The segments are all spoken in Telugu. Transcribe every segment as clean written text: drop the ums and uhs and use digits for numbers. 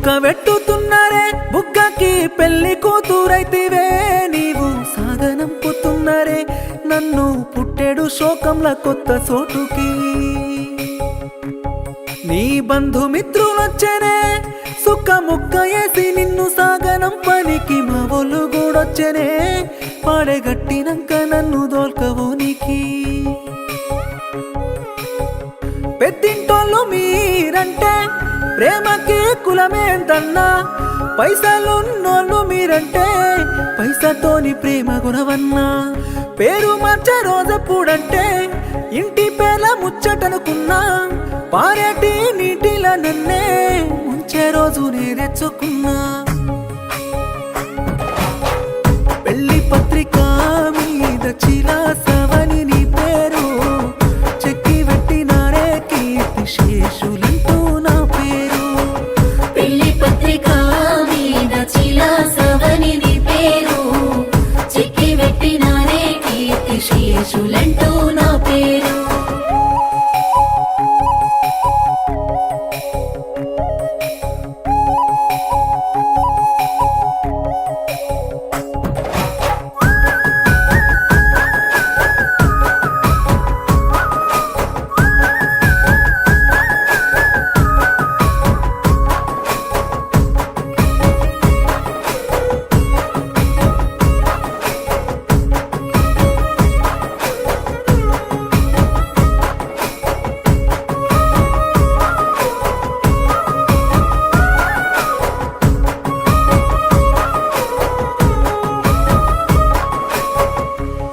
చుక్క వెట్టుతున్నరే బుగ్గకి పెళ్లి కూతురైతివే నీవు సాగనంపుతున్నరే నన్ను పుట్టెడు శోకంల కొత్త చోటుకి నీ బంధుమిత్రులొచ్చెనే సుక్క ముక్క వేసి నిన్ను సాగనం పనికి మా ఒళ్ళు గూడొచ్చెనే పాడెగట్టినంక నన్ను దోల్కవోనికి పెద్దింటోళ్ళు మీరంటే ప్రేమకి కులమేంటన్నా పైసలున్నోళ్ళు మీరంటే పైసతోని ప్రేమ గుణవన్నా పేరు మార్చే రోజెప్పుడంటే ఇంటి పేర్ల ముచ్చటనుకున్నా పారేటి నీటిల నన్నే ముంచే రోజు నే తెచ్చుకున్నా పెళ్లి పత్రిక మీద చిలాసవని నీ పేరు చెక్కి పెట్టినారే కీర్తి శేషులంటూ నా పేరు పెళ్లి పత్రిక మీద చిలాసవని నీ పేరు చెక్కి పెట్టినారే కీర్తి శేషులంటూ నా పేరు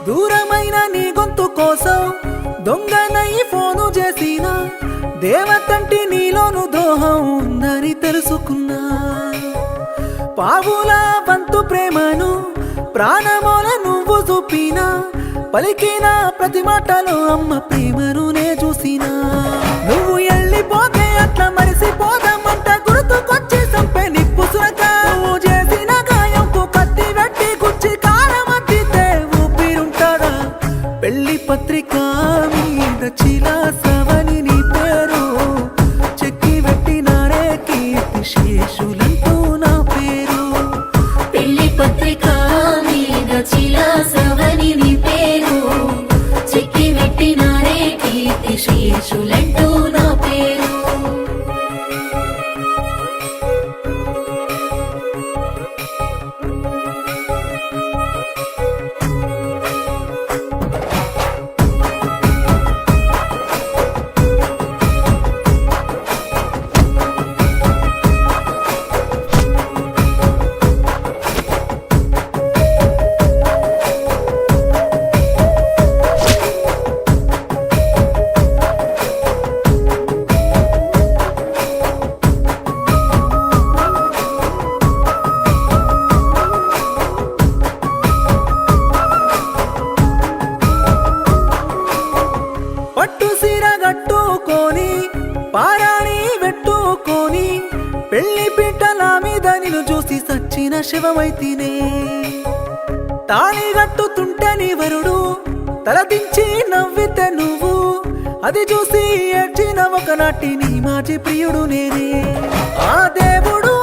దూరమైన నీ గొంతు కోసం దొంగనై ఫోను చేసిన దేవతంటి నీలోను దోహం ఉందని తెలుసుకున్నా పావుల వంతు ప్రేమను ప్రాణమోల నువ్వు చూపినా పలికిన ప్రతి మాటలో అమ్మ ప్రేమను నే చూసినా నువ్వు వెళ్ళిపోతే అట్లా మరిసిపోదామంట గుర్తుకొచ్చి సంపే నిప్పు సురక నువ్వు చేసిన గాయంకు కత్తి వెట్టి గుచ్చి కారమద్దితే ఊపిరుంటాడా పెళ్లి పత్రిక మీద చిలాసవని నీ పేరు చెక్కి పెట్టినారే కీర్తి శేషులంటూ నా పేరు పెళ్లి పత్రిక మీద చిలాసవని నీ పేరు చెక్కి పెట్టినారే కీర్తి శేషులంటూ నా పేరు పట్టు సీర గట్టుకొని పారాణి వెట్టుకొని పెళ్లి పీటల మీద నిన్ను చూసి సచ్చిన శివమైతినే తాళి గట్టుతుంటే నీ వరుడు తలదించి నవ్వితే నువ్వు అది చూసి ఏడ్చిన ఒకనాటి నీ మాజీ ప్రియుడు నేనే ఆ దేవుడు